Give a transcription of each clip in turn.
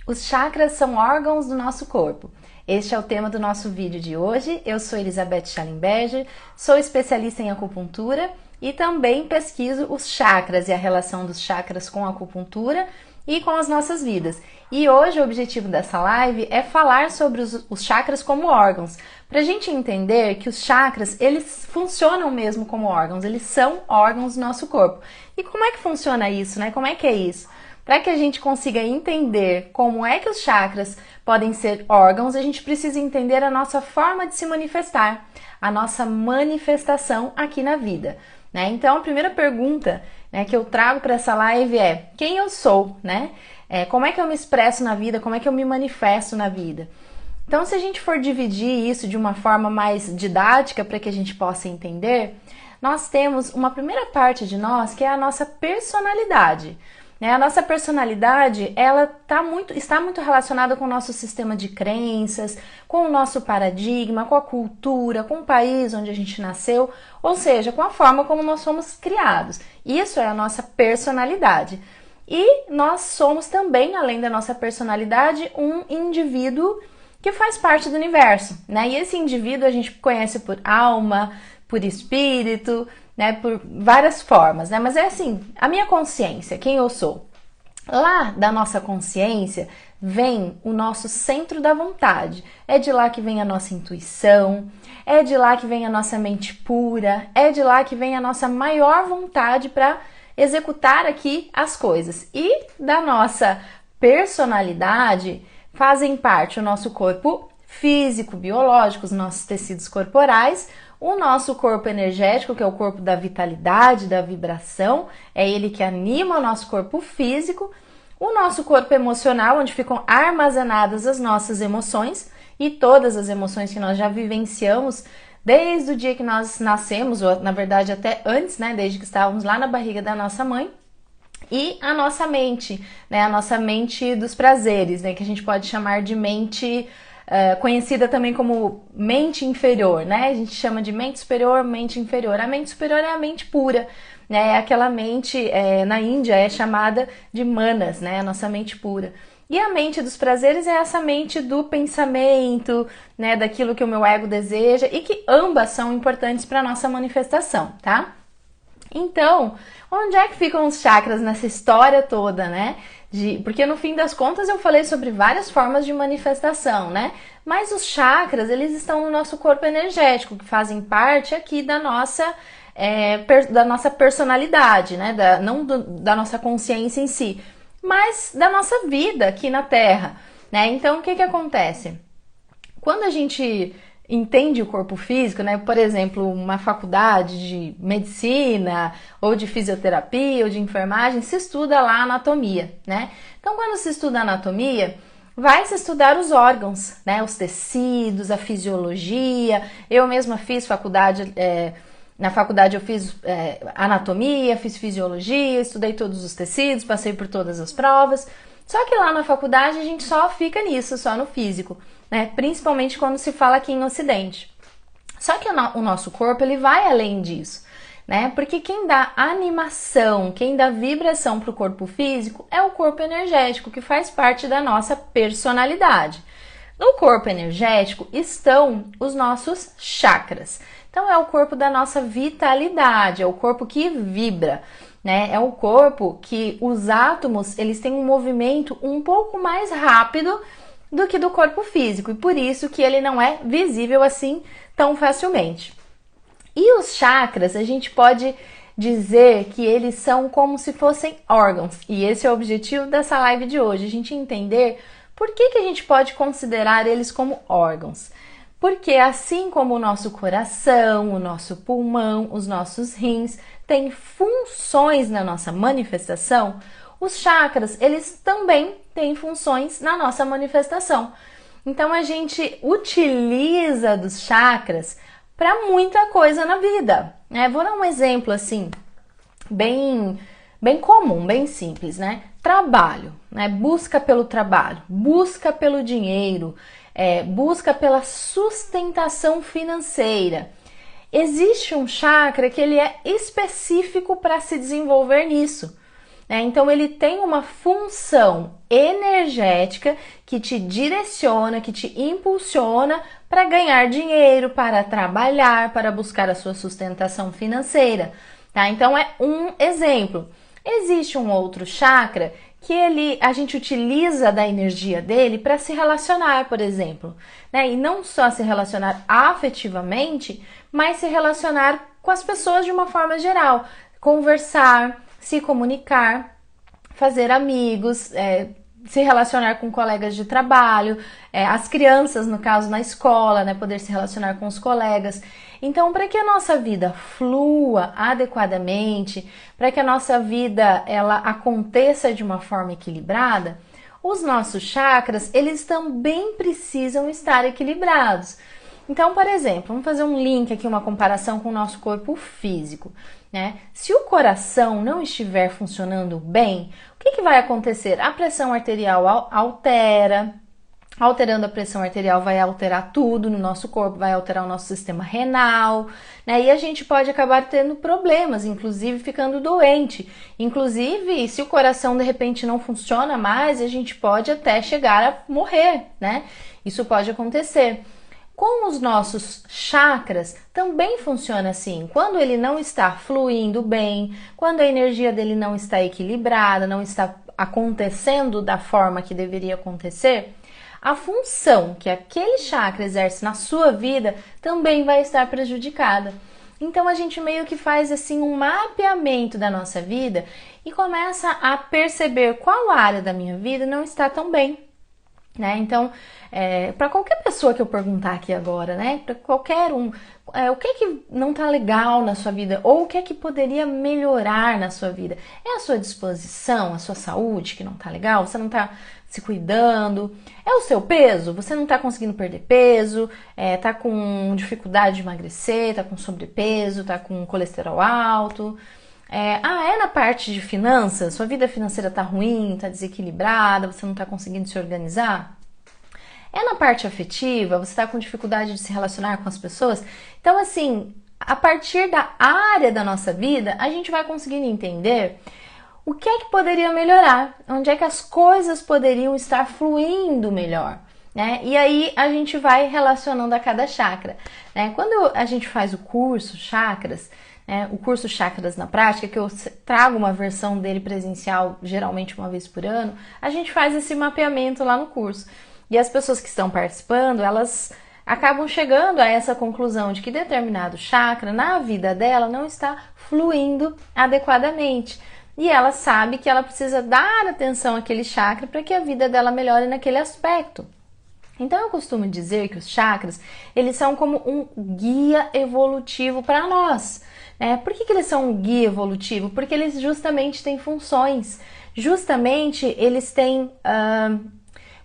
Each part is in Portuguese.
Os chakras são órgãos do nosso corpo. Este é o tema do nosso vídeo de hoje. Eu sou Elizabeth Schallenberger, sou especialista em acupuntura e também pesquiso os chakras e a relação dos chakras com a acupuntura e com as nossas vidas. E hoje o objetivo dessa live é falar sobre os chakras como órgãos, para a gente entender que os chakras, eles funcionam mesmo como órgãos, eles são órgãos do nosso corpo. E como é que funciona isso, né? Como é que é isso? Para que a gente consiga entender como é que os chakras podem ser órgãos, a gente precisa entender a nossa forma de se manifestar, a nossa manifestação aqui na vida, né? Então, a primeira pergunta, né, que eu trago para essa live é: quem eu sou, né? Como é que eu me expresso na vida, como é que eu me manifesto na vida? Então, se a gente for dividir isso de uma forma mais didática para que a gente possa entender, nós temos uma primeira parte de nós que é a nossa personalidade. A nossa personalidade, ela está muito relacionada com o nosso sistema de crenças, com o nosso paradigma, com a cultura, com o país onde a gente nasceu, ou seja, com a forma como nós somos criados. Isso é a nossa personalidade. E nós somos também, além da nossa personalidade, um indivíduo que faz parte do universo, né? E esse indivíduo a gente conhece por alma, por espírito, né, por várias formas, né? Mas é assim, a minha consciência, quem eu sou. Lá da nossa consciência vem o nosso centro da vontade. É de lá que vem a nossa intuição, é de lá que vem a nossa mente pura, é de lá que vem a nossa maior vontade para executar aqui as coisas. E da nossa personalidade fazem parte o nosso corpo físico, biológico, os nossos tecidos corporais, o nosso corpo energético, que é o corpo da vitalidade, da vibração, é ele que anima o nosso corpo físico, o nosso corpo emocional, onde ficam armazenadas as nossas emoções e todas as emoções que nós já vivenciamos desde o dia que nós nascemos, ou na verdade até antes, né, desde que estávamos lá na barriga da nossa mãe. E a nossa mente, né, a nossa mente dos prazeres, né, que a gente pode chamar de mente conhecida também como mente inferior, né? A gente chama de mente superior, mente inferior. A mente superior é a mente pura, né? É aquela mente, na Índia é chamada de manas, né? A nossa mente pura. E a mente dos prazeres é essa mente do pensamento, né? Daquilo que o meu ego deseja e que ambas são importantes para a nossa manifestação, tá? Então, onde é que ficam os chakras nessa história toda, né? Porque no fim das contas eu falei sobre várias formas de manifestação, né? Mas os chakras, eles estão no nosso corpo energético, que fazem parte aqui da nossa personalidade, né? Não da nossa consciência em si, mas da nossa vida aqui na Terra, né? Então, o que acontece? Quando a gente entende o corpo físico, né? Por exemplo, uma faculdade de medicina ou de fisioterapia ou de enfermagem, se estuda lá a anatomia, né? Então, quando se estuda a anatomia, vai se estudar os órgãos, né? Os tecidos, a fisiologia. Eu mesma fiz faculdade, na faculdade eu fiz anatomia, fiz fisiologia, estudei todos os tecidos, passei por todas as provas. Só que lá na faculdade a gente só fica nisso, só no físico, né? Principalmente quando se fala aqui em Ocidente. Só que o nosso corpo, ele vai além disso, né? Porque quem dá animação, quem dá vibração para o corpo físico é o corpo energético, que faz parte da nossa personalidade. No corpo energético estão os nossos chakras. Então é o corpo da nossa vitalidade, é o corpo que vibra, né? É o corpo que os átomos, eles têm um movimento um pouco mais rápido do que do corpo físico, e por isso que ele não é visível assim tão facilmente. E os chakras, a gente pode dizer que eles são como se fossem órgãos, e esse é o objetivo dessa live de hoje, a gente entender por que a gente pode considerar eles como órgãos. Porque assim como o nosso coração, o nosso pulmão, os nossos rins têm funções na nossa manifestação, os chakras, eles também têm funções na nossa manifestação. Então a gente utiliza dos chakras para muita coisa na vida, né? Vou dar um exemplo assim, bem comum, bem simples, né? Trabalho, né? Busca pelo trabalho, busca pelo dinheiro, busca pela sustentação financeira. Existe um chakra que ele é específico para se desenvolver nisso. né? Então ele tem uma função energética que te direciona, que te impulsiona para ganhar dinheiro, para trabalhar, para buscar a sua sustentação financeira, tá? Então é um exemplo. Existe um outro chakra que a gente utiliza da energia dele para se relacionar, por exemplo, né? E não só se relacionar afetivamente, mas se relacionar com as pessoas de uma forma geral, conversar, se comunicar, fazer amigos, se relacionar com colegas de trabalho, as crianças, no caso, na escola, né, poder se relacionar com os colegas. Então, para que a nossa vida flua adequadamente, para que a nossa vida ela aconteça de uma forma equilibrada, os nossos chakras, eles também precisam estar equilibrados. Então, por exemplo, vamos fazer um link aqui, uma comparação com o nosso corpo físico, né? Se o coração não estiver funcionando bem, o que vai acontecer? A pressão arterial altera, alterando a pressão arterial vai alterar tudo no nosso corpo, vai alterar o nosso sistema renal, né? E a gente pode acabar tendo problemas, inclusive ficando doente. Inclusive, se o coração de repente não funciona mais, a gente pode até chegar a morrer, né? Isso pode acontecer. Com os nossos chakras também funciona assim. Quando ele não está fluindo bem, quando a energia dele não está equilibrada, não está acontecendo da forma que deveria acontecer, a função que aquele chakra exerce na sua vida também vai estar prejudicada. Então a gente meio que faz assim um mapeamento da nossa vida e começa a perceber qual área da minha vida não está tão bem, né? Então, para qualquer pessoa que eu perguntar aqui agora, né? Para qualquer um, o que não tá legal na sua vida ou o que poderia melhorar na sua vida? É a sua disposição, a sua saúde que não tá legal? Você não tá se cuidando? É o seu peso? Você não tá conseguindo perder peso? Tá com dificuldade de emagrecer? Tá com sobrepeso? Tá com colesterol alto? É na parte de finanças? Sua vida financeira tá ruim, tá desequilibrada, você não tá conseguindo se organizar? É na parte afetiva? Você tá com dificuldade de se relacionar com as pessoas? Então, assim, a partir da área da nossa vida, a gente vai conseguindo entender o que é que poderia melhorar, onde é que as coisas poderiam estar fluindo melhor, né? E aí a gente vai relacionando a cada chakra, né? Quando a gente faz o curso Chakras, o curso Chakras na Prática, que eu trago uma versão dele presencial, geralmente uma vez por ano, a gente faz esse mapeamento lá no curso. E as pessoas que estão participando, elas acabam chegando a essa conclusão de que determinado chakra na vida dela não está fluindo adequadamente. E ela sabe que ela precisa dar atenção àquele chakra para que a vida dela melhore naquele aspecto. Então eu costumo dizer que os chakras, eles são como um guia evolutivo para nós. Por que eles são um guia evolutivo? Porque eles justamente têm funções. Justamente eles têm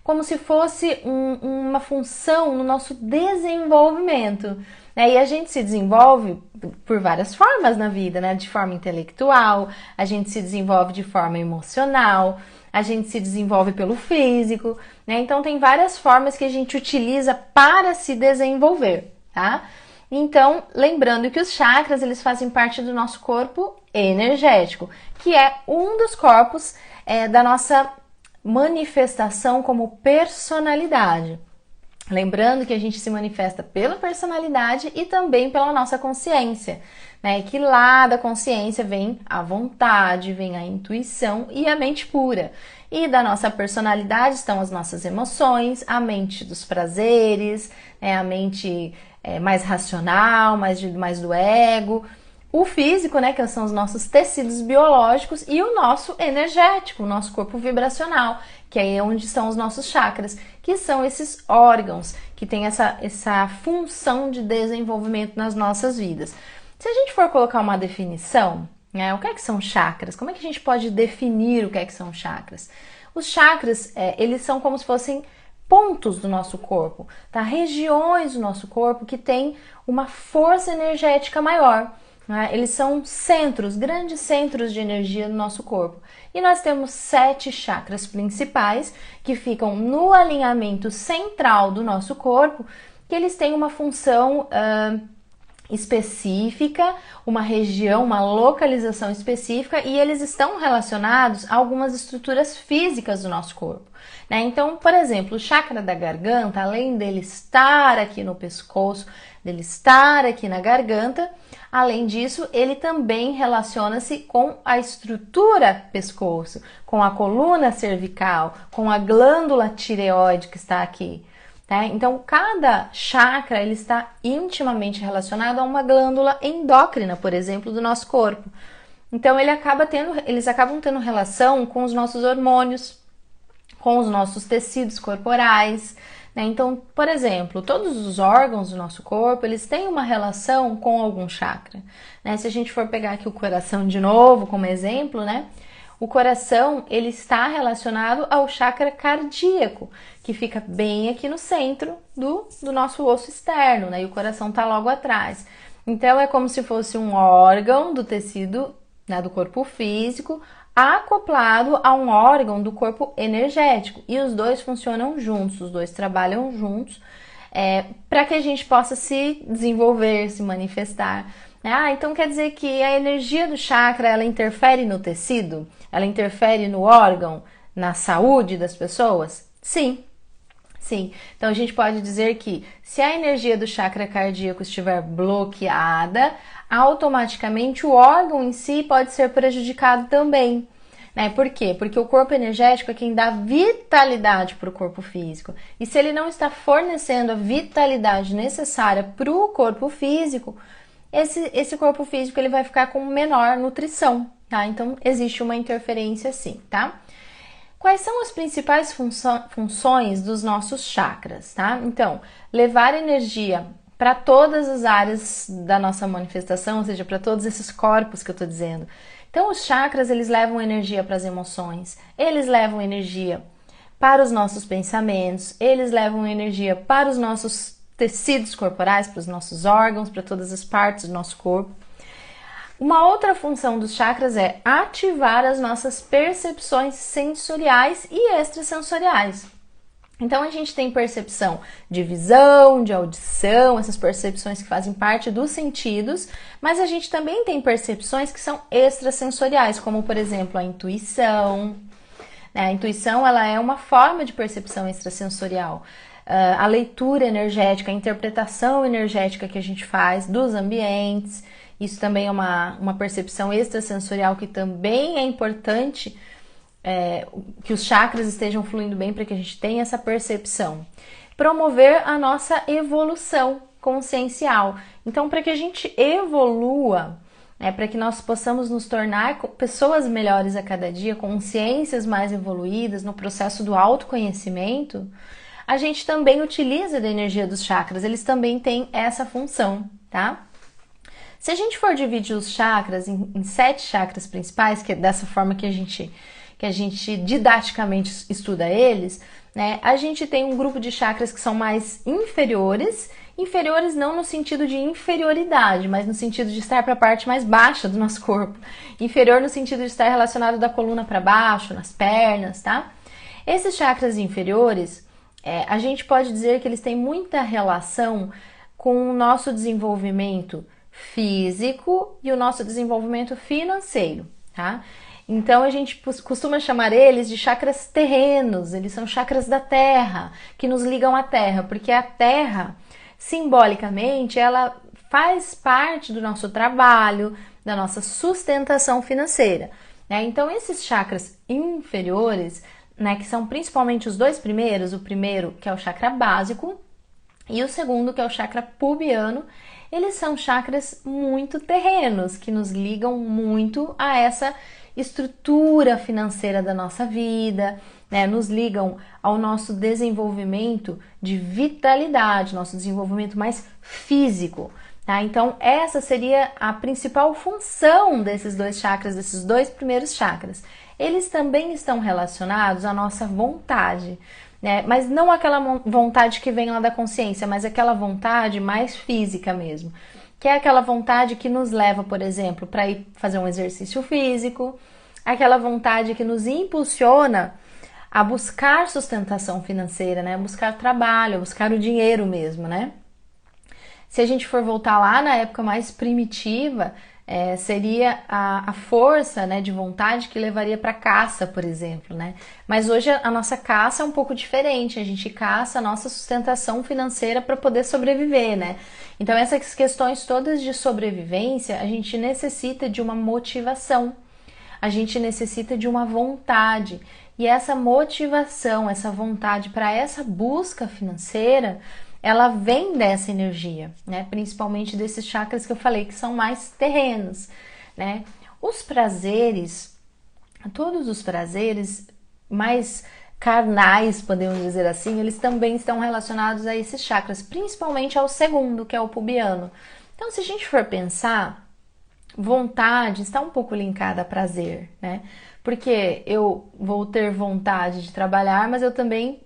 como se fosse uma função no nosso desenvolvimento. E a gente se desenvolve por várias formas na vida, né? De forma intelectual, a gente se desenvolve de forma emocional, a gente se desenvolve pelo físico, né? Então tem várias formas que a gente utiliza para se desenvolver, tá? Então, lembrando que os chakras, eles fazem parte do nosso corpo energético, que é um dos corpos da nossa manifestação como personalidade. Lembrando que a gente se manifesta pela personalidade e também pela nossa consciência, né? Que lá da consciência vem a vontade, vem a intuição e a mente pura. E da nossa personalidade estão as nossas emoções, a mente dos prazeres, a mente mais racional, mais do ego. O físico, né, que são os nossos tecidos biológicos, e o nosso energético, o nosso corpo vibracional, que é onde estão os nossos chakras, que são esses órgãos que têm essa função de desenvolvimento nas nossas vidas. Se a gente for colocar uma definição, né, o que é que são chakras? Como é que a gente pode definir o que é que são chakras? Os chakras, eles são como se fossem pontos do nosso corpo, tá? Regiões do nosso corpo que têm uma força energética maior. Eles são centros, grandes centros de energia no nosso corpo. E nós temos 7 chakras principais que ficam no alinhamento central do nosso corpo, que eles têm uma função específica, uma região, uma localização específica, e eles estão relacionados a algumas estruturas físicas do nosso corpo, né? Então, por exemplo, o chakra da garganta, além dele estar aqui no pescoço, dele estar aqui na garganta, além disso, ele também relaciona-se com a estrutura pescoço, com a coluna cervical, com a glândula tireoide que está aqui. Tá? Então, cada chakra ele está intimamente relacionado a uma glândula endócrina, por exemplo, do nosso corpo. Então, eles acabam tendo relação com os nossos hormônios, com os nossos tecidos corporais, né? Então, por exemplo, todos os órgãos do nosso corpo, eles têm uma relação com algum chakra, né? Se a gente for pegar aqui o coração de novo como exemplo, né? O coração, ele está relacionado ao chakra cardíaco, que fica bem aqui no centro do nosso osso externo, né? E o coração está logo atrás. Então, é como se fosse um órgão do tecido, né, do corpo físico, acoplado a um órgão do corpo energético. E os dois funcionam juntos, os dois trabalham juntos, para que a gente possa se desenvolver, se manifestar. Então quer dizer que a energia do chakra, ela interfere no tecido? Ela interfere no órgão, na saúde das pessoas? Sim. Sim, então a gente pode dizer que se a energia do chakra cardíaco estiver bloqueada, automaticamente o órgão em si pode ser prejudicado também. Né? Por quê? Porque o corpo energético é quem dá vitalidade para o corpo físico. E se ele não está fornecendo a vitalidade necessária para o corpo físico, esse corpo físico ele vai ficar com menor nutrição, tá? Então existe uma interferência sim, tá? Quais são as principais funções dos nossos chakras, tá? Então, levar energia para todas as áreas da nossa manifestação, ou seja, para todos esses corpos que eu tô dizendo. Então, os chakras, eles levam energia para as emoções, eles levam energia para os nossos pensamentos, eles levam energia para os nossos tecidos corporais, para os nossos órgãos, para todas as partes do nosso corpo. Uma outra função dos chakras é ativar as nossas percepções sensoriais e extrasensoriais. Então a gente tem percepção de visão, de audição, essas percepções que fazem parte dos sentidos, mas a gente também tem percepções que são extrasensoriais, como por exemplo a intuição. A intuição ela é uma forma de percepção extrasensorial. A leitura energética, a interpretação energética que a gente faz dos ambientes, isso também é uma percepção extrasensorial que também é importante que os chakras estejam fluindo bem para que a gente tenha essa percepção. Promover a nossa evolução consciencial. Então, para que a gente evolua, para que nós possamos nos tornar pessoas melhores a cada dia, consciências mais evoluídas no processo do autoconhecimento, a gente também utiliza da energia dos chakras, eles também têm essa função, tá? Se a gente for dividir os chakras em 7 chakras principais, que é dessa forma que a gente didaticamente estuda eles, né? A gente tem um grupo de chakras que são mais inferiores não no sentido de inferioridade, mas no sentido de estar para a parte mais baixa do nosso corpo. Inferior no sentido de estar relacionado da coluna para baixo, nas pernas, tá? Esses chakras inferiores, a gente pode dizer que eles têm muita relação com o nosso desenvolvimento físico e o nosso desenvolvimento financeiro, tá? Então a gente costuma chamar eles de chakras terrenos, eles são chakras da terra, que nos ligam à terra, porque a terra, simbolicamente, ela faz parte do nosso trabalho, da nossa sustentação financeira, né? Então esses chakras inferiores, né, que são principalmente os 2 primeiros, o primeiro que é o chakra básico e o segundo que é o chakra pubiano, eles são chakras muito terrenos, que nos ligam muito a essa estrutura financeira da nossa vida, né? Nos ligam ao nosso desenvolvimento de vitalidade, nosso desenvolvimento mais físico, tá? Então, essa seria a principal função desses 2 chakras, desses 2 primeiros chakras. Eles também estão relacionados à nossa vontade, né? Mas não aquela vontade que vem lá da consciência, mas aquela vontade mais física mesmo, que é aquela vontade que nos leva, por exemplo, para ir fazer um exercício físico, aquela vontade que nos impulsiona a buscar sustentação financeira, né? Buscar trabalho, buscar o dinheiro mesmo, né? Se a gente for voltar lá na época mais primitiva, seria a força, né, de vontade que levaria para caça, por exemplo, né? Mas hoje a nossa caça é um pouco diferente, a gente caça a nossa sustentação financeira para poder sobreviver, né? Então essas questões todas de sobrevivência, a gente necessita de uma motivação, a gente necessita de uma vontade. E essa motivação, essa vontade para essa busca financeira, ela vem dessa energia, né? Principalmente desses chakras que eu falei que são mais terrenos, né? Os prazeres, todos os prazeres mais carnais, podemos dizer assim, eles também estão relacionados a esses chakras, principalmente ao segundo, que é o pubiano. Então, se a gente for pensar, vontade está um pouco linkada a prazer, né? Porque eu vou ter vontade de trabalhar, mas eu também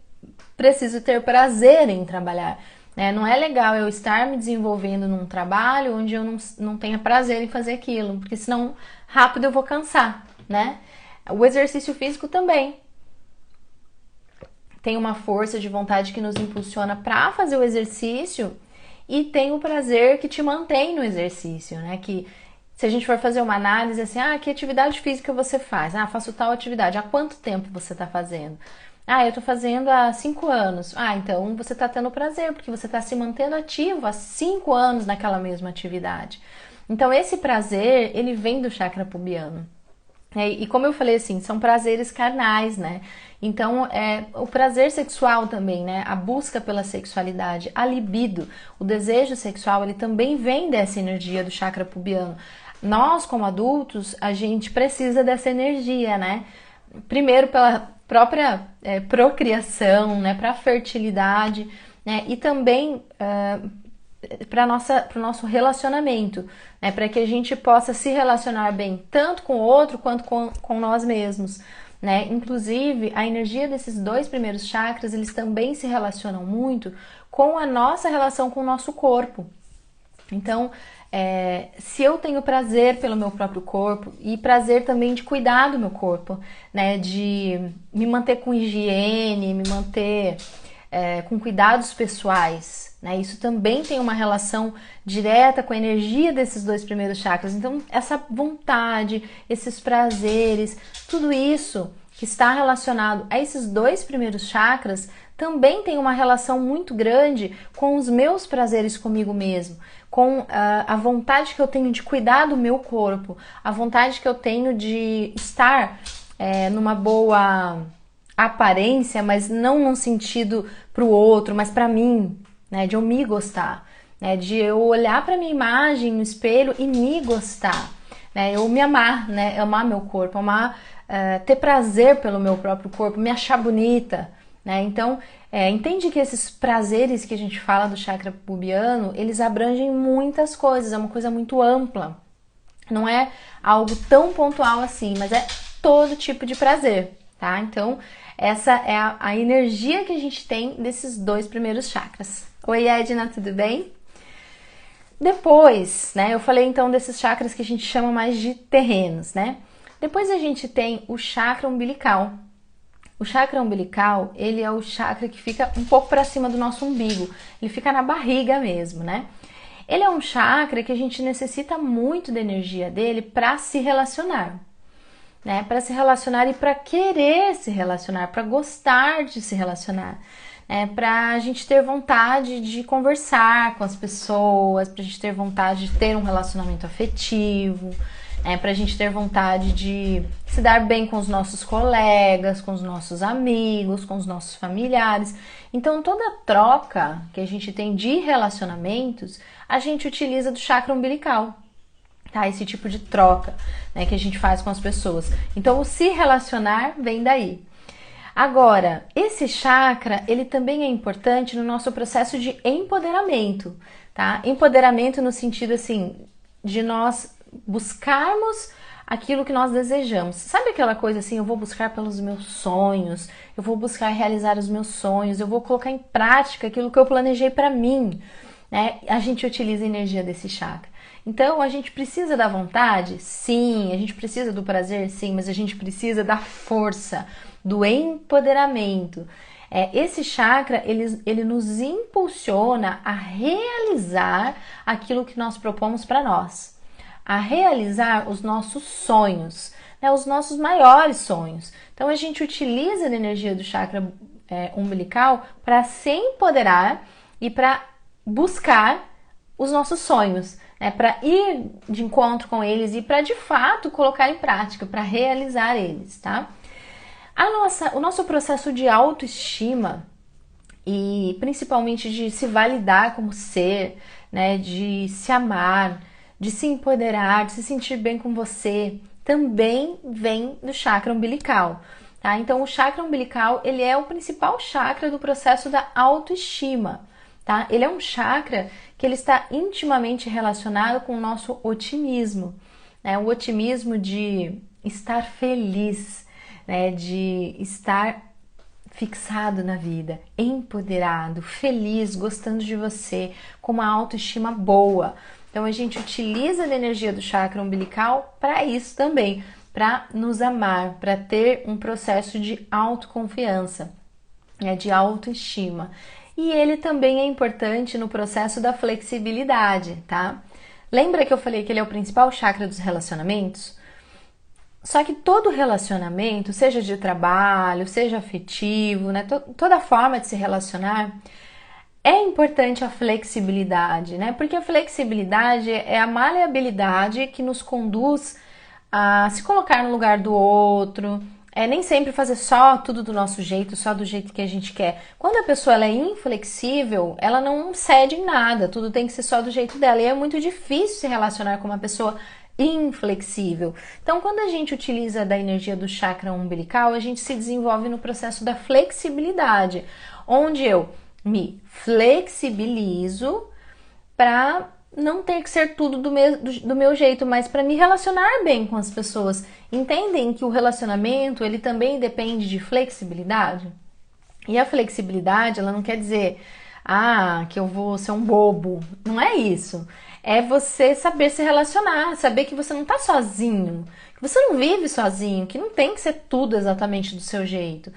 preciso ter prazer em trabalhar, né? Não é legal eu estar me desenvolvendo num trabalho onde eu não tenha prazer em fazer aquilo, porque senão rápido eu vou cansar, né? O exercício físico também tem uma força de vontade que nos impulsiona para fazer o exercício e tem o prazer que te mantém no exercício, né? Que se a gente for fazer uma análise assim, que atividade física você faz? Faço tal atividade. Há quanto tempo você está fazendo? Eu tô fazendo há 5 anos. Então você tá tendo prazer, porque você tá se mantendo ativo há 5 anos naquela mesma atividade. Então esse prazer, ele vem do chakra pubiano. E como eu falei assim, são prazeres carnais, né? Então, o prazer sexual também, né? A busca pela sexualidade, a libido, o desejo sexual, ele também vem dessa energia do chakra pubiano. Nós, como adultos, a gente precisa dessa energia, né? Primeiro pela própria procriação, né? Para a fertilidade, né? E também para o nosso relacionamento, né? Para que a gente possa se relacionar bem tanto com o outro quanto com nós mesmos, né? Inclusive, a energia desses 2 primeiros chakras, eles também se relacionam muito com a nossa relação com o nosso corpo. Então, se eu tenho prazer pelo meu próprio corpo e prazer também de cuidar do meu corpo, né? De me manter com higiene, me manter com cuidados pessoais, né? Isso também tem uma relação direta com a energia desses 2 primeiros chakras. Então, essa vontade, esses prazeres, tudo isso que está relacionado a esses 2 primeiros chakras também tem uma relação muito grande com os meus prazeres comigo mesmo, com a vontade que eu tenho de cuidar do meu corpo, a vontade que eu tenho de estar numa boa aparência, mas não num sentido para o outro, mas para mim, né, de eu me gostar, né, de eu olhar para minha imagem no espelho e me gostar, né, eu me amar, né, amar meu corpo, amar, ter prazer pelo meu próprio corpo, me achar bonita, né? Então, entende que esses prazeres que a gente fala do chakra pubiano, eles abrangem muitas coisas, é uma coisa muito ampla, não é algo tão pontual assim, mas é todo tipo de prazer, tá? Então, essa é a energia que a gente tem desses 2 primeiros chakras. Oi, Edna, tudo bem? Depois, né, eu falei então desses chakras que a gente chama mais de terrenos, né? Depois a gente tem o chakra umbilical. O chakra umbilical, ele é o chakra que fica um pouco para cima do nosso umbigo. Ele fica na barriga mesmo, né? Ele é um chakra que a gente necessita muito da energia dele para se relacionar, né? Para se relacionar e para querer se relacionar, para gostar de se relacionar, para a gente ter vontade de conversar com as pessoas, para a gente ter vontade de ter um relacionamento afetivo, para a gente ter vontade de se dar bem com os nossos colegas, com os nossos amigos, com os nossos familiares. Então, toda troca que a gente tem de relacionamentos, a gente utiliza do chakra umbilical, tá? Esse tipo de troca, né, que a gente faz com as pessoas. Então, o se relacionar vem daí. Agora, esse chakra, ele também é importante no nosso processo de empoderamento, tá? Empoderamento no sentido, assim, de nós buscarmos aquilo que nós desejamos. Sabe aquela coisa assim, eu vou buscar pelos meus sonhos, eu vou buscar realizar os meus sonhos, eu vou colocar em prática aquilo que eu planejei para mim, né? A gente utiliza a energia desse chakra. Então, a gente precisa da vontade? Sim. A gente precisa do prazer? Sim. Mas a gente precisa da força, do empoderamento. Esse chakra, ele nos impulsiona a realizar aquilo que nós propomos para nós, a realizar os nossos sonhos, né, os nossos maiores sonhos. Então a gente utiliza a energia do chakra umbilical para se empoderar e para buscar os nossos sonhos, né, para ir de encontro com eles e para de fato colocar em prática, para realizar eles, tá? O nosso processo de autoestima e principalmente de se validar como ser, né, de se amar, de se empoderar, de se sentir bem com você, também vem do chakra umbilical, tá? Então o chakra umbilical, ele é o principal chakra do processo da autoestima, tá? Ele é um chakra que ele está intimamente relacionado com o nosso otimismo, né? O otimismo de estar feliz, né? De estar fixado na vida, empoderado, feliz, gostando de você, com uma autoestima boa. Então a gente utiliza a energia do chakra umbilical para isso também, para nos amar, para ter um processo de autoconfiança, né, de autoestima. E ele também é importante no processo da flexibilidade, tá? Lembra que eu falei que ele é o principal chakra dos relacionamentos? Só que todo relacionamento, seja de trabalho, seja afetivo, né, toda forma de se relacionar, é importante a flexibilidade, né? Porque a flexibilidade é a maleabilidade que nos conduz a se colocar no lugar do outro, nem sempre fazer só tudo do nosso jeito, só do jeito que a gente quer. Quando a pessoa ela é inflexível, ela não cede em nada, tudo tem que ser só do jeito dela. E é muito difícil se relacionar com uma pessoa inflexível. Então, quando a gente utiliza da energia do chakra umbilical, a gente se desenvolve no processo da flexibilidade, onde eu me flexibilizo para não ter que ser tudo do meu jeito, mas para me relacionar bem com as pessoas. Entendem que o relacionamento, ele também depende de flexibilidade? E a flexibilidade, ela não quer dizer, que eu vou ser um bobo. Não é isso. É você saber se relacionar, saber que você não tá sozinho, que você não vive sozinho, que não tem que ser tudo exatamente do seu jeito.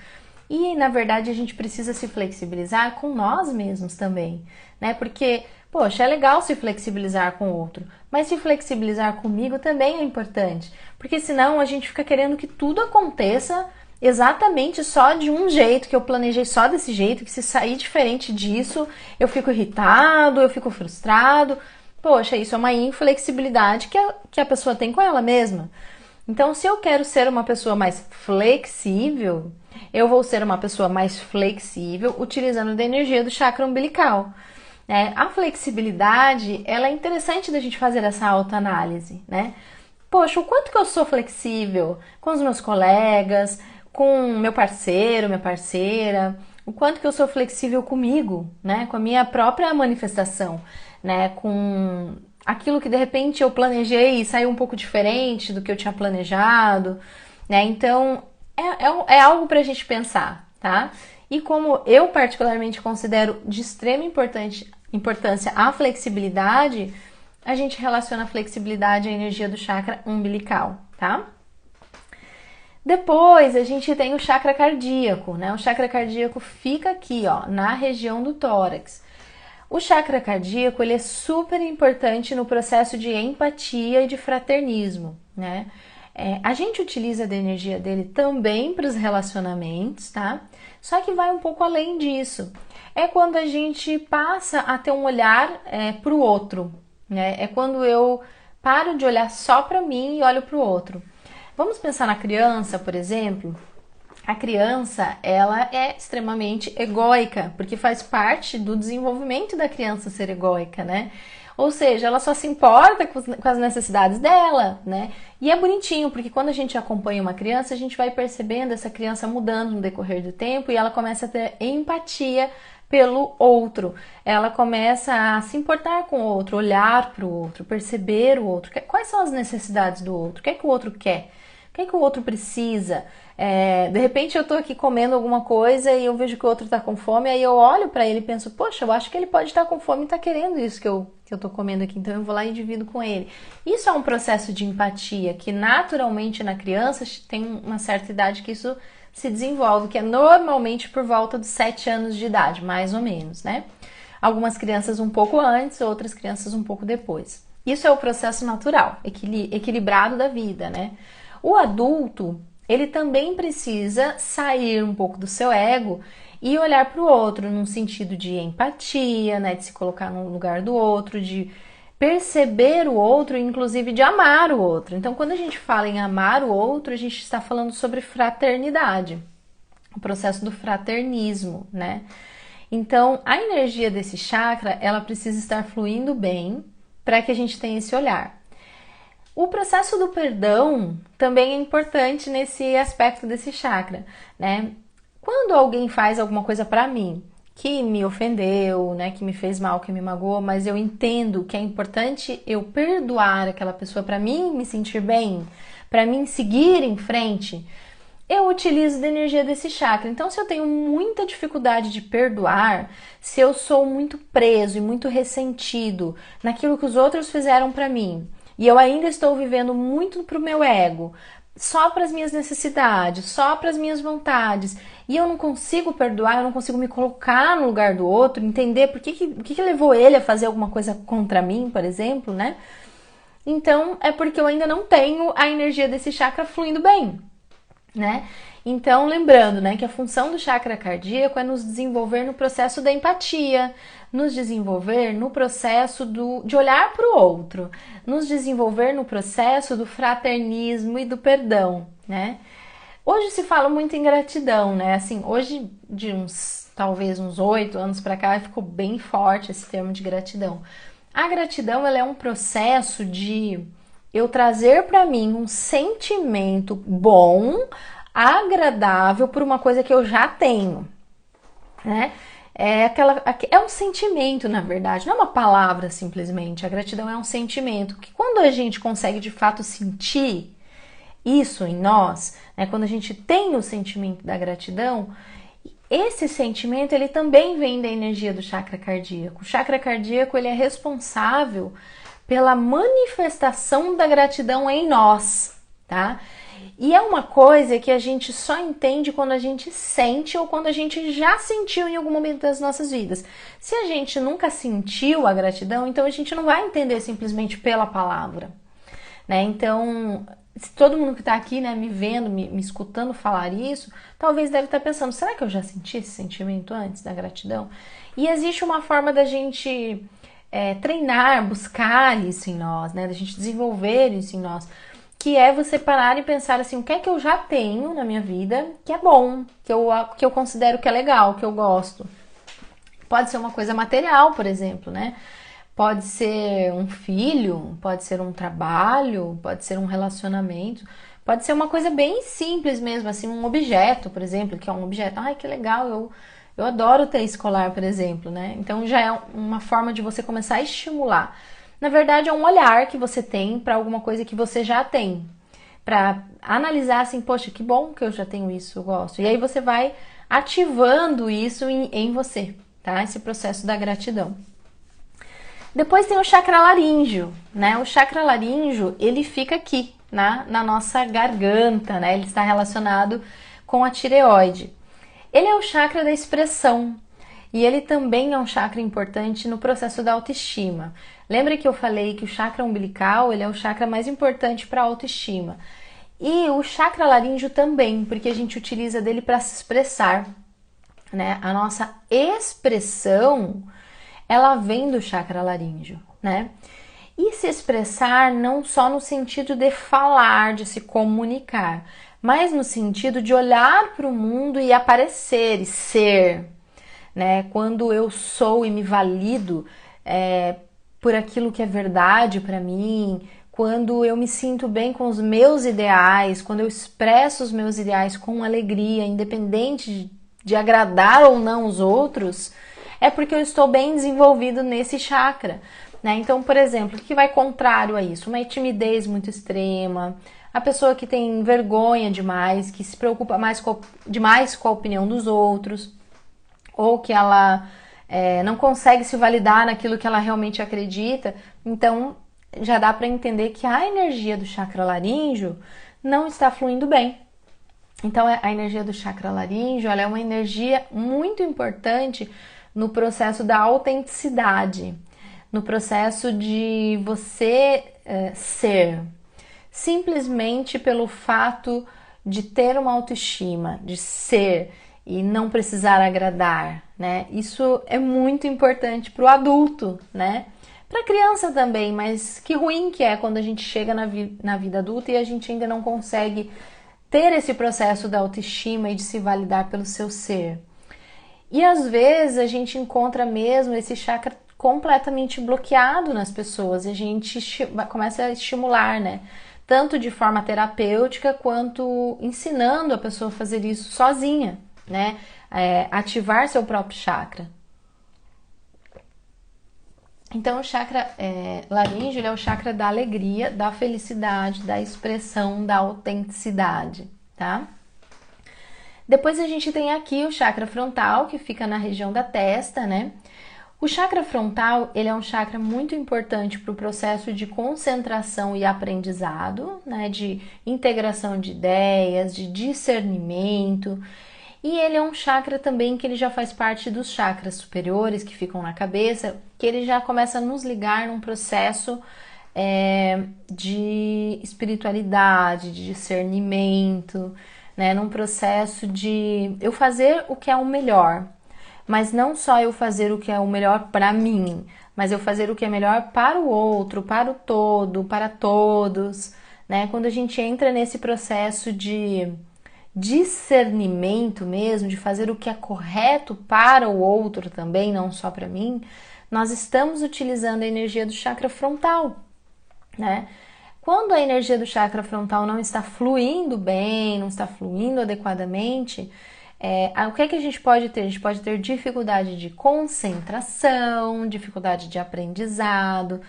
E, na verdade, a gente precisa se flexibilizar com nós mesmos também, né? Porque, poxa, é legal se flexibilizar com o outro, mas se flexibilizar comigo também é importante, porque senão a gente fica querendo que tudo aconteça exatamente só de um jeito, que eu planejei só desse jeito, que se sair diferente disso, eu fico irritado, eu fico frustrado. Poxa, isso é uma inflexibilidade que a pessoa tem com ela mesma. Então, se eu quero ser uma pessoa mais flexível, eu vou ser uma pessoa mais flexível utilizando da energia do chakra umbilical. A flexibilidade, ela é interessante da gente fazer essa autoanálise, né? Poxa, o quanto que eu sou flexível com os meus colegas, com meu parceiro, minha parceira, o quanto que eu sou flexível comigo, né? Com a minha própria manifestação, né? Com aquilo que de repente eu planejei e saiu um pouco diferente do que eu tinha planejado, né? Então, é algo pra gente pensar, tá? E como eu particularmente considero de extrema importância a flexibilidade, a gente relaciona a flexibilidade à energia do chakra umbilical, tá? Depois a gente tem o chakra cardíaco, né? O chakra cardíaco fica aqui, ó, na região do tórax. O chakra cardíaco, ele é super importante no processo de empatia e de fraternismo, né? A gente utiliza da energia dele também para os relacionamentos, tá? Só que vai um pouco além disso. É quando a gente passa a ter um olhar para o outro, né? É quando eu paro de olhar só para mim e olho para o outro. Vamos pensar na criança, por exemplo. A criança, ela é extremamente egóica, porque faz parte do desenvolvimento da criança ser egóica, né? Ou seja, ela só se importa com as necessidades dela, né? E é bonitinho, porque quando a gente acompanha uma criança, a gente vai percebendo essa criança mudando no decorrer do tempo e ela começa a ter empatia pelo outro. Ela começa a se importar com o outro, olhar para o outro, perceber o outro. Quais são as necessidades do outro? O que é que o outro quer? O que é que o outro precisa? De repente eu tô aqui comendo alguma coisa e eu vejo que o outro tá com fome, aí eu olho pra ele e penso, poxa, eu acho que ele pode estar com fome e tá querendo isso que eu tô comendo aqui, então eu vou lá e divido com ele. Isso é um processo de empatia que naturalmente na criança tem uma certa idade que isso se desenvolve, que é normalmente por volta dos 7 anos de idade, mais ou menos, né? Algumas crianças um pouco antes, outras crianças um pouco depois. Isso é o processo natural, equilibrado da vida, né? O adulto, ele também precisa sair um pouco do seu ego e olhar para o outro, num sentido de empatia, né? De se colocar no lugar do outro, de perceber o outro, inclusive de amar o outro. Então, quando a gente fala em amar o outro, a gente está falando sobre fraternidade, o processo do fraternismo, né? Então, a energia desse chakra, ela precisa estar fluindo bem para que a gente tenha esse olhar. O processo do perdão também é importante nesse aspecto desse chakra, né? Quando alguém faz alguma coisa para mim, que me ofendeu, né, que me fez mal, que me magoou, mas eu entendo que é importante eu perdoar aquela pessoa para mim me sentir bem, para mim seguir em frente, eu utilizo da energia desse chakra. Então, se eu tenho muita dificuldade de perdoar, se eu sou muito preso e muito ressentido naquilo que os outros fizeram para mim, e eu ainda estou vivendo muito pro meu ego, só para as minhas necessidades, só para as minhas vontades, e eu não consigo perdoar, eu não consigo me colocar no lugar do outro, entender o que levou ele a fazer alguma coisa contra mim, por exemplo, né? Então, é porque eu ainda não tenho a energia desse chakra fluindo bem, né? Então, lembrando, né, que a função do chakra cardíaco é nos desenvolver no processo da empatia, nos desenvolver no processo de olhar para o outro, nos desenvolver no processo do fraternismo e do perdão, né? Hoje se fala muito em gratidão, né? Assim, hoje, talvez uns 8 anos para cá, ficou bem forte esse termo de gratidão. A gratidão, ela é um processo de eu trazer para mim um sentimento bom, agradável por uma coisa que eu já tenho, né? É um sentimento, na verdade, não é uma palavra simplesmente. A gratidão é um sentimento que quando a gente consegue de fato sentir isso em nós, né, quando a gente tem o sentimento da gratidão, esse sentimento ele também vem da energia do chakra cardíaco. O chakra cardíaco ele é responsável pela manifestação da gratidão em nós, tá? E é uma coisa que a gente só entende quando a gente sente ou quando a gente já sentiu em algum momento das nossas vidas. Se a gente nunca sentiu a gratidão, então a gente não vai entender simplesmente pela palavra, né? Então, se todo mundo que está aqui, né, me vendo, me escutando falar isso, talvez deve estar pensando, será que eu já senti esse sentimento antes da gratidão? E existe uma forma da gente treinar, buscar isso em nós, né, da gente desenvolver isso em nós, que é você parar e pensar assim, o que é que eu já tenho na minha vida que é bom, que eu considero que é legal, que eu gosto. Pode ser uma coisa material, por exemplo, né? Pode ser um filho, pode ser um trabalho, pode ser um relacionamento, pode ser uma coisa bem simples mesmo, assim, um objeto, por exemplo, que é um objeto. Ai, que legal, eu adoro ter escolar, por exemplo, né? Então já é uma forma de você começar a estimular. Na verdade, é um olhar que você tem para alguma coisa que você já tem. Para analisar assim, poxa, que bom que eu já tenho isso, eu gosto. E aí você vai ativando isso em você, tá? Esse processo da gratidão. Depois tem o chakra laríngeo, né? O chakra laríngeo, ele fica aqui, na nossa garganta, né? Ele está relacionado com a tireoide. Ele é o chakra da expressão e ele também é um chakra importante no processo da autoestima. Lembra que eu falei que o chakra umbilical, ele é o chakra mais importante para a autoestima. E o chakra laríngeo também, porque a gente utiliza dele para se expressar, né? A nossa expressão, ela vem do chakra laríngeo, né? E se expressar não só no sentido de falar, de se comunicar, mas no sentido de olhar para o mundo e aparecer e ser, né? Quando eu sou e me valido por aquilo que é verdade para mim, quando eu me sinto bem com os meus ideais, quando eu expresso os meus ideais com alegria, independente de agradar ou não os outros, é porque eu estou bem desenvolvido nesse chakra, né? Então, por exemplo, o que vai contrário a isso? Uma timidez muito extrema, a pessoa que tem vergonha demais, que se preocupa demais com a opinião dos outros, ou que ela não consegue se validar naquilo que ela realmente acredita. Então, já dá para entender que a energia do chakra laríngeo não está fluindo bem. Então, a energia do chakra laríngeo, ela é uma energia muito importante no processo da autenticidade, no processo de você ser, simplesmente pelo fato de ter uma autoestima, de ser e não precisar agradar, né? Isso é muito importante para o adulto, né? Para a criança também, mas que ruim que é quando a gente chega na vida adulta e a gente ainda não consegue ter esse processo da autoestima e de se validar pelo seu ser. E às vezes a gente encontra mesmo esse chakra completamente bloqueado nas pessoas e a gente começa a estimular, né? Tanto de forma terapêutica quanto ensinando a pessoa a fazer isso sozinha, né? Ativar seu próprio chakra. Então o chakra laríngeo ele é o chakra da alegria, da felicidade, da expressão, da autenticidade, tá? Depois a gente tem aqui o chakra frontal, que fica na região da testa, né? O chakra frontal, ele é um chakra muito importante para o processo de concentração e aprendizado, né? De integração de ideias, de discernimento. E ele é um chakra também que ele já faz parte dos chakras superiores que ficam na cabeça, que ele já começa a nos ligar num processo de espiritualidade, de discernimento, né? Num processo de eu fazer o que é o melhor, mas não só eu fazer o que é o melhor para mim, mas eu fazer o que é melhor para o outro, para o todo, para todos, né? Quando a gente entra nesse processo de discernimento mesmo, de fazer o que é correto para o outro também, não só para mim, nós estamos utilizando a energia do chakra frontal, né? Quando a energia do chakra frontal não está fluindo bem, não está fluindo adequadamente, o que é que a gente pode ter? A gente pode ter dificuldade de concentração, dificuldade de aprendizado,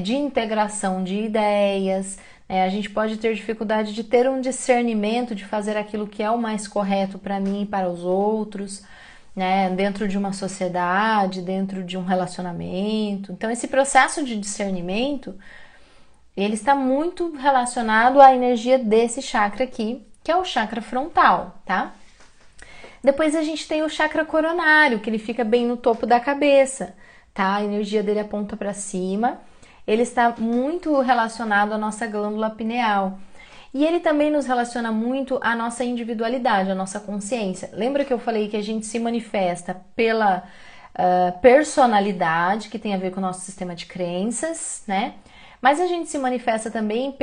de integração de ideias, a gente pode ter dificuldade de ter um discernimento, de fazer aquilo que é o mais correto para mim e para os outros, né? Dentro de uma sociedade, dentro de um relacionamento. Então, esse processo de discernimento, ele está muito relacionado à energia desse chakra aqui, que é o chakra frontal, tá? Depois a gente tem o chakra coronário, que ele fica bem no topo da cabeça, tá? A energia dele aponta para cima. Ele está muito relacionado à nossa glândula pineal. E ele também nos relaciona muito à nossa individualidade, à nossa consciência. Lembra que eu falei que a gente se manifesta pela personalidade, que tem a ver com o nosso sistema de crenças, né? Mas a gente se manifesta também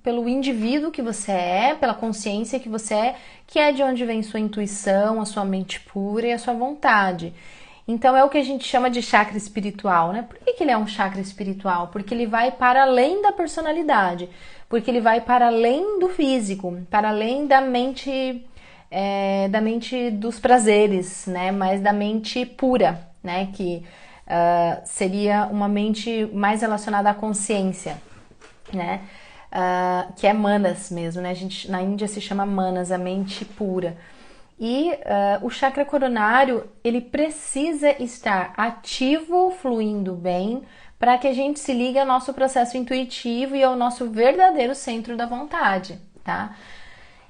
pelo indivíduo que você é, pela consciência que você é, que é de onde vem sua intuição, a sua mente pura e a sua vontade. Então é o que a gente chama de chakra espiritual, né? Por que ele é um chakra espiritual? Porque ele vai para além da personalidade, porque ele vai para além do físico, para além da mente dos prazeres, né? Mas da mente pura, né? Que seria uma mente mais relacionada à consciência, né? Que é manas mesmo, né? Na Índia se chama manas, a mente pura. E o chakra coronário, ele precisa estar ativo, fluindo bem, para que a gente se ligue ao nosso processo intuitivo e ao nosso verdadeiro centro da vontade, tá?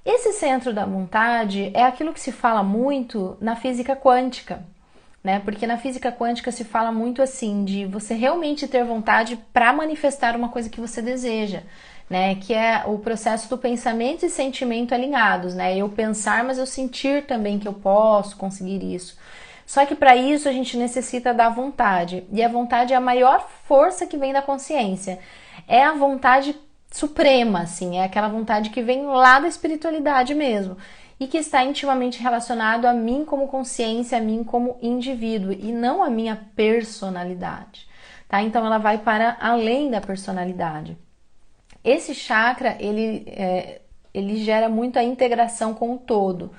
Esse centro da vontade é aquilo que se fala muito na física quântica, né? Porque na física quântica se fala muito assim, de você realmente ter vontade para manifestar uma coisa que você deseja, né? Que é o processo do pensamento e sentimento alinhados, né? Eu pensar, mas eu sentir também que eu posso conseguir isso. Só que para isso a gente necessita da vontade. E a vontade é a maior força que vem da consciência. É a vontade suprema, assim, é aquela vontade que vem lá da espiritualidade mesmo. E que está intimamente relacionado a mim como consciência, a mim como indivíduo, e não a minha personalidade, tá? Então ela vai para além da personalidade. Esse chakra, ele gera muito a integração com o todo.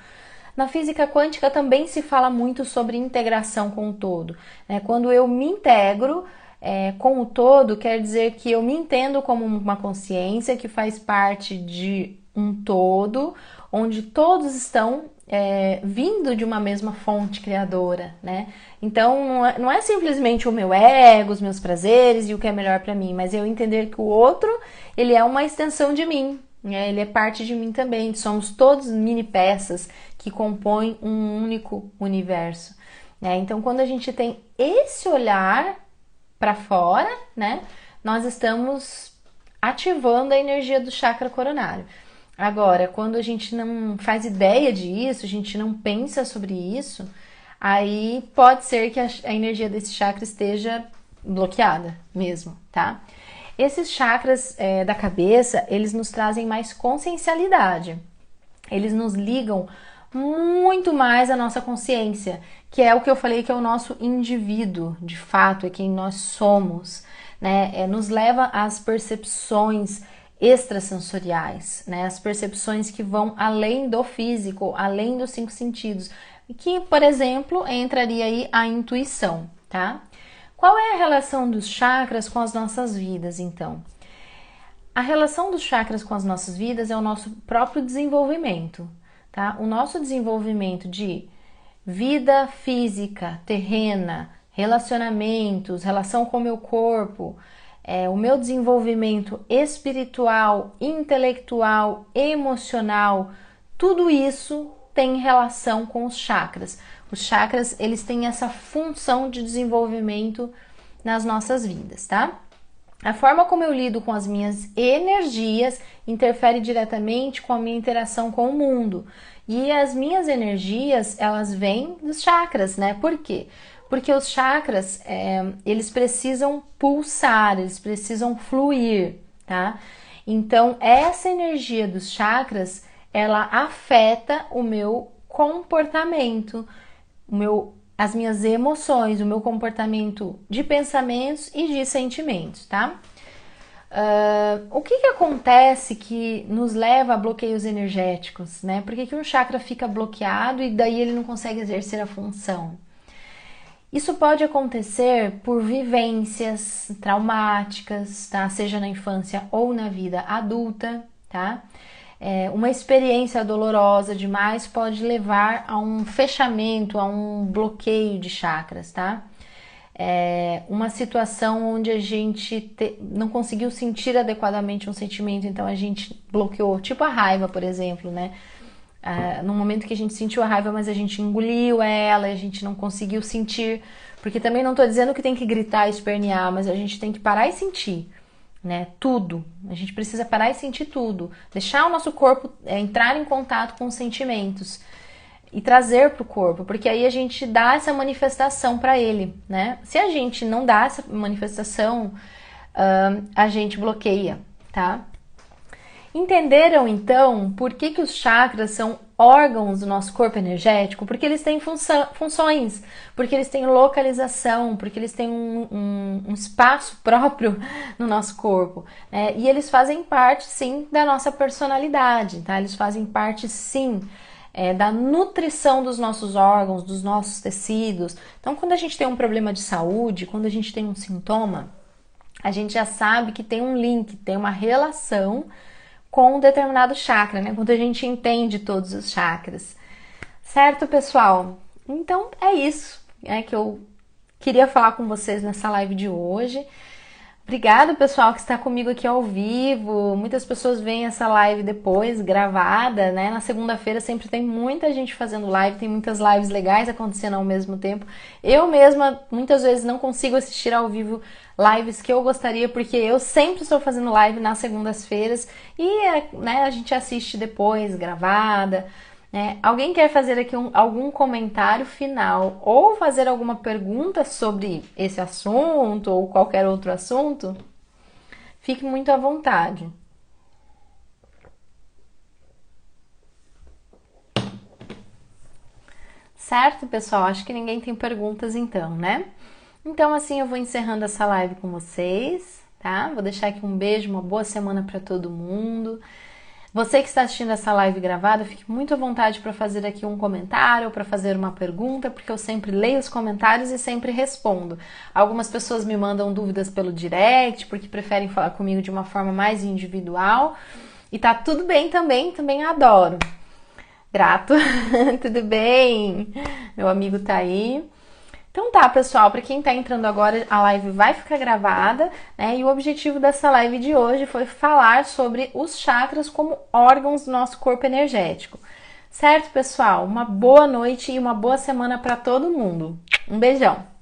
Na física quântica também se fala muito sobre integração com o todo, né? Quando eu me integro com o todo, quer dizer que eu me entendo como uma consciência que faz parte de um todo, onde todos estão vindo de uma mesma fonte criadora, né? Então não é simplesmente o meu ego, os meus prazeres e o que é melhor para mim, mas eu entender que o outro, ele é uma extensão de mim, né? Ele é parte de mim também. Somos todos mini peças que compõem um único universo, né? Então, quando a gente tem esse olhar para fora, né, nós estamos ativando a energia do chakra coronário. Agora, quando a gente não faz ideia disso, a gente não pensa sobre isso, aí pode ser que a energia desse chakra esteja bloqueada mesmo, tá? Esses chakras da cabeça, eles nos trazem mais consciencialidade. Eles nos ligam muito mais à nossa consciência, que é o que eu falei que é o nosso indivíduo, de fato, é quem nós somos, né? Nos leva às percepções extrasensoriais, né? As percepções que vão além do físico, além dos 5 sentidos, que, por exemplo, entraria aí a intuição, tá? Qual é a relação dos chakras com as nossas vidas, então? A relação dos chakras com as nossas vidas é o nosso próprio desenvolvimento, tá? O nosso desenvolvimento de vida física, terrena, relacionamentos, relação com o meu corpo, o meu desenvolvimento espiritual, intelectual, emocional, tudo isso tem relação com os chakras. Os chakras, eles têm essa função de desenvolvimento nas nossas vidas, tá? A forma como eu lido com as minhas energias interfere diretamente com a minha interação com o mundo. E as minhas energias, elas vêm dos chakras, né? Por quê? Porque os chakras, eles precisam pulsar, eles precisam fluir, tá? Então, essa energia dos chakras, ela afeta o meu comportamento, as minhas emoções, o meu comportamento de pensamentos e de sentimentos, tá? O que acontece que nos leva a bloqueios energéticos, né? Por que um chakra fica bloqueado e daí ele não consegue exercer a função? Isso pode acontecer por vivências traumáticas, tá? Seja na infância ou na vida adulta, tá? Uma experiência dolorosa demais pode levar a um fechamento, a um bloqueio de chakras, tá? Uma situação onde a gente não conseguiu sentir adequadamente um sentimento, então a gente bloqueou, tipo a raiva, por exemplo, né? No momento que a gente sentiu a raiva, mas a gente engoliu ela, a gente não conseguiu sentir, porque também não tô dizendo que tem que gritar e espernear, mas a gente tem que parar e sentir, né? Tudo. A gente precisa parar e sentir tudo. Deixar o nosso corpo entrar em contato com os sentimentos e trazer para o corpo, porque aí a gente dá essa manifestação para ele, né? Se a gente não dá essa manifestação, a gente bloqueia, tá? Entenderam então por que os chakras são órgãos do nosso corpo energético? Porque eles têm funções, porque eles têm localização, porque eles têm um espaço próprio no nosso corpo, né? E eles fazem parte, sim, da nossa personalidade, tá? Eles fazem parte, sim, da nutrição dos nossos órgãos, dos nossos tecidos. Então, quando a gente tem um problema de saúde, quando a gente tem um sintoma, a gente já sabe que tem um link, tem uma relação com um determinado chakra, né? Quando a gente entende todos os chakras. Certo, pessoal? Então, é isso, que eu queria falar com vocês nessa live de hoje. Obrigada, pessoal, que está comigo aqui ao vivo. Muitas pessoas veem essa live depois, gravada, né? Na segunda-feira sempre tem muita gente fazendo live, tem muitas lives legais acontecendo ao mesmo tempo. Eu mesma, muitas vezes, não consigo assistir ao vivo lives que eu gostaria, porque eu sempre estou fazendo live nas segundas-feiras e, né, a gente assiste depois, gravada. Alguém quer fazer aqui algum comentário final ou fazer alguma pergunta sobre esse assunto ou qualquer outro assunto? Fique muito à vontade. Certo, pessoal? Acho que ninguém tem perguntas então, né? Então, assim, eu vou encerrando essa live com vocês, tá? Vou deixar aqui um beijo, uma boa semana para todo mundo. Você que está assistindo essa live gravada, fique muito à vontade para fazer aqui um comentário ou para fazer uma pergunta, porque eu sempre leio os comentários e sempre respondo. Algumas pessoas me mandam dúvidas pelo direct, porque preferem falar comigo de uma forma mais individual. E tá tudo bem também adoro. Grato, tudo bem? Meu amigo tá aí. Então tá, pessoal, para quem tá entrando agora, a live vai ficar gravada, né? E o objetivo dessa live de hoje foi falar sobre os chakras como órgãos do nosso corpo energético. Certo, pessoal? Uma boa noite e uma boa semana para todo mundo. Um beijão!